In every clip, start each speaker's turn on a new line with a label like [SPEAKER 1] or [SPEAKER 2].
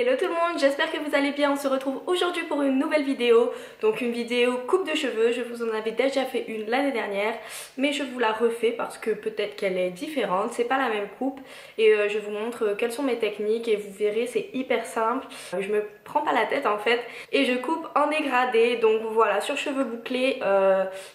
[SPEAKER 1] Hello tout le monde, j'espère que vous allez bien. On se retrouve aujourd'hui pour une nouvelle vidéo. Donc une vidéo coupe de cheveux. Je vous en avais déjà fait une l'année dernière, mais je vous la refais parce que peut-être qu'elle est différente. C'est pas la même coupe et je vous montre quelles sont mes techniques et vous verrez, c'est hyper simple. Je me prends pas la tête en fait et je coupe en dégradé. Donc voilà, sur cheveux bouclés,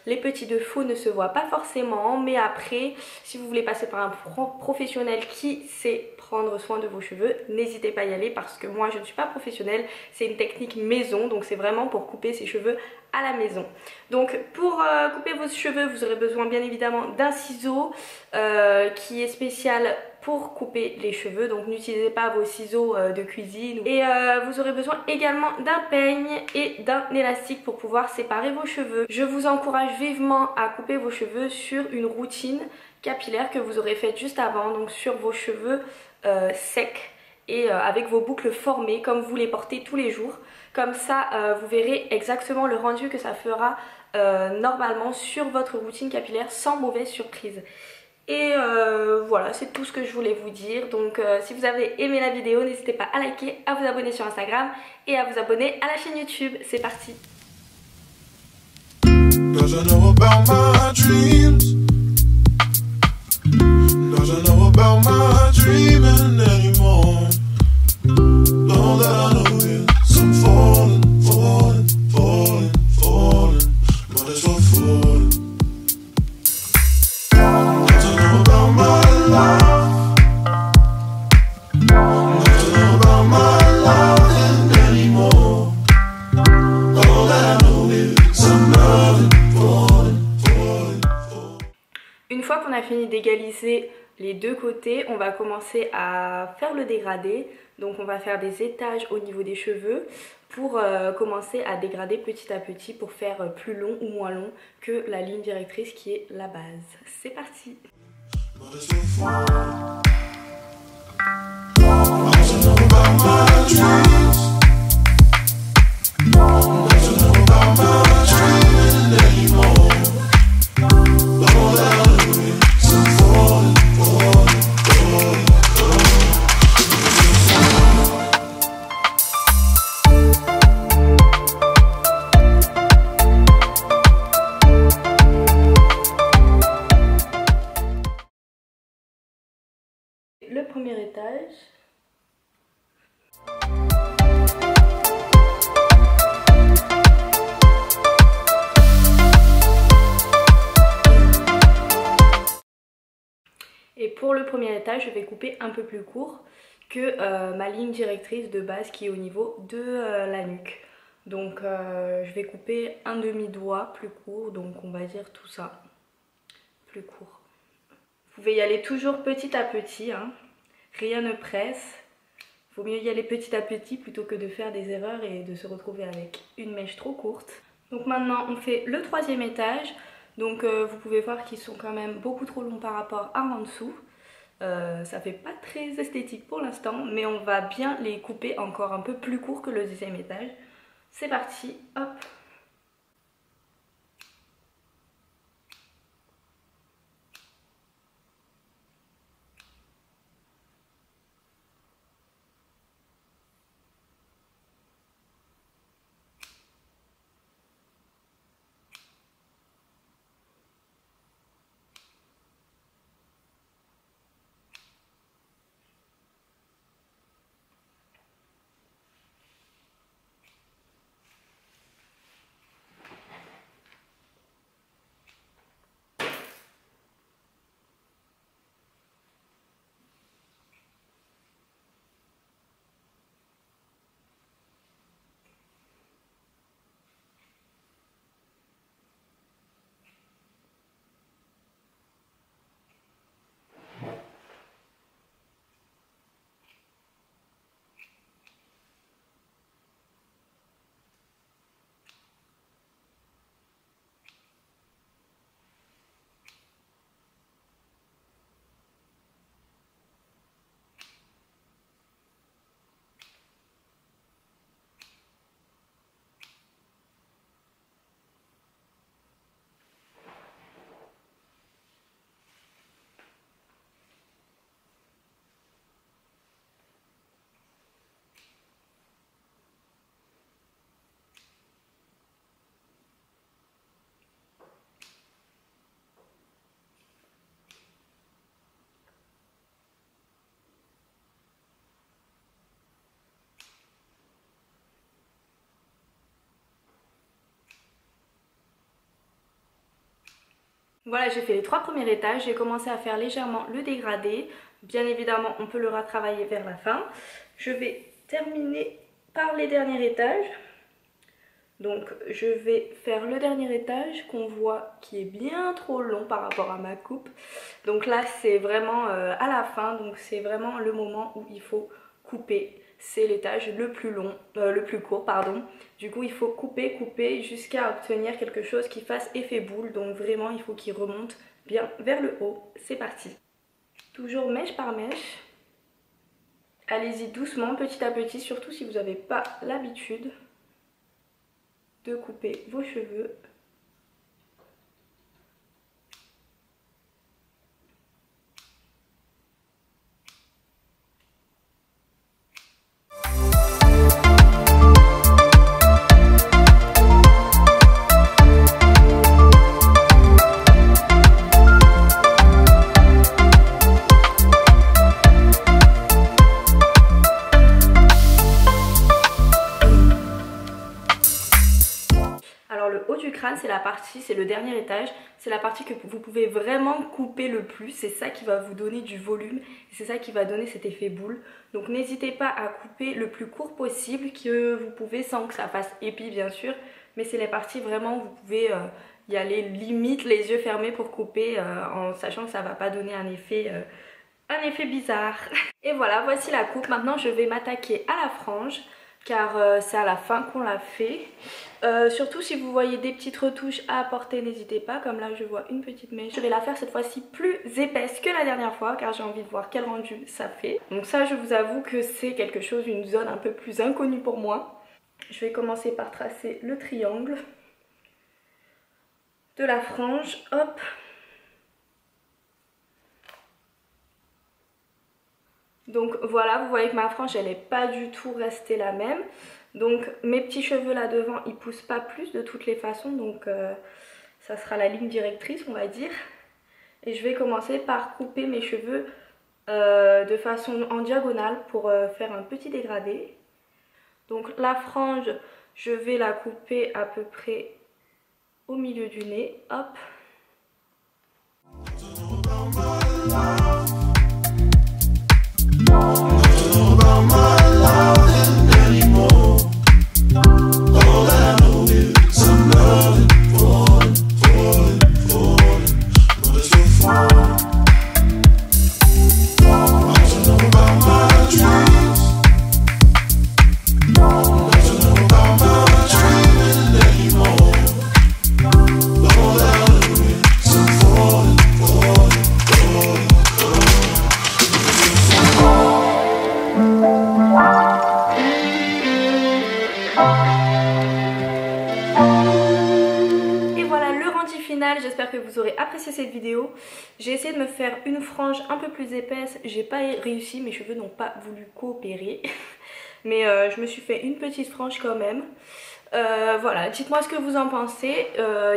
[SPEAKER 1] les petits défauts ne se voient pas forcément, mais après, si vous voulez passer par un professionnel qui sait prendre soin de vos cheveux, n'hésitez pas à y aller parce que moi je ne suis pas professionnelle, c'est une technique maison, donc c'est vraiment pour couper ses cheveux à la maison. Donc pour couper vos cheveux, vous aurez besoin bien évidemment d'un ciseau qui est spécial pour couper les cheveux, donc n'utilisez pas vos ciseaux de cuisine. Et vous aurez besoin également d'un peigne et d'un élastique pour pouvoir séparer vos cheveux. Je vous encourage vivement à couper vos cheveux sur une routine capillaire que vous aurez faite juste avant, donc sur vos cheveux secs et avec vos boucles formées comme vous les portez tous les jours. Comme ça vous verrez exactement le rendu que ça fera normalement sur votre routine capillaire sans mauvaise surprise. Et voilà, c'est tout ce que je voulais vous dire. Donc si vous avez aimé la vidéo, n'hésitez pas à liker, à vous abonner sur Instagram et à vous abonner à la chaîne YouTube. C'est parti. Une fois qu'on a fini d'égaliser les deux côtés, on va commencer à faire le dégradé. Donc on va faire des étages au niveau des cheveux pour commencer à dégrader petit à petit pour faire plus long ou moins long que la ligne directrice qui est la base. C'est parti! Le premier étage. Et pour le premier étage, je vais couper un peu plus court que ma ligne directrice de base qui est au niveau de la nuque. Donc je vais couper un demi-doigt plus court, donc on va dire tout ça, plus court. Vous pouvez y aller toujours petit à petit, hein. Rien ne presse. Il vaut mieux y aller petit à petit plutôt que de faire des erreurs et de se retrouver avec une mèche trop courte. Donc maintenant on fait le troisième étage. Donc vous pouvez voir qu'ils sont quand même beaucoup trop longs par rapport à en dessous. Ça fait pas très esthétique pour l'instant, mais on va bien les couper encore un peu plus court que le deuxième étage. C'est parti, hop! Voilà, j'ai fait les 3 premiers étages, j'ai commencé à faire légèrement le dégradé. Bien évidemment, on peut le retravailler vers la fin. Je vais terminer par les derniers étages. Donc je vais faire le dernier étage qu'on voit qui est bien trop long par rapport à ma coupe. Donc là c'est vraiment à la fin, donc c'est vraiment le moment où il faut couper. C'est l'étage le plus long, le plus court pardon. Du coup il faut couper jusqu'à obtenir quelque chose qui fasse effet boule. Donc vraiment il faut qu'il remonte bien vers le haut. C'est parti. Toujours mèche par mèche. Allez-y doucement, petit à petit, surtout si vous n'avez pas l'habitude de couper vos cheveux. C'est la partie, c'est le dernier étage, c'est la partie que vous pouvez vraiment couper le plus, c'est ça qui va vous donner du volume, c'est ça qui va donner cet effet boule. Donc n'hésitez pas à couper le plus court possible que vous pouvez sans que ça fasse épi bien sûr, mais c'est les parties vraiment où vous pouvez y aller limite les yeux fermés pour couper en sachant que ça va pas donner un effet bizarre. Et voilà, voici la coupe. Maintenant je vais m'attaquer à la frange car c'est à la fin qu'on l'a fait. Surtout si vous voyez des petites retouches à apporter, n'hésitez pas. Comme là je vois une petite mèche. Je vais la faire cette fois-ci plus épaisse que la dernière fois car j'ai envie de voir quel rendu ça fait. Donc ça je vous avoue que c'est quelque chose, une zone un peu plus inconnue pour moi. Je vais commencer par tracer le triangle de la frange. Hop. Donc voilà, vous voyez que ma frange elle n'est pas du tout restée la même. Donc mes petits cheveux là devant ils poussent pas plus de toutes les façons. Donc ça sera la ligne directrice on va dire. Et je vais commencer par couper mes cheveux de façon en diagonale pour faire un petit dégradé. Donc la frange je vais la couper à peu près au milieu du nez. Hop. J'espère que vous aurez apprécié cette vidéo. J'ai essayé de me faire une frange un peu plus épaisse. J'ai pas réussi, mes cheveux n'ont pas voulu coopérer. Mais je me suis fait une petite frange quand même. Voilà, dites-moi ce que vous en pensez.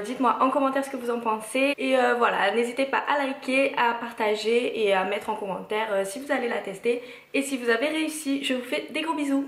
[SPEAKER 1] Dites-moi en commentaire ce que vous en pensez. Et voilà, n'hésitez pas à liker, à partager et à mettre en commentaire si vous allez la tester. Et si vous avez réussi, je vous fais des gros bisous.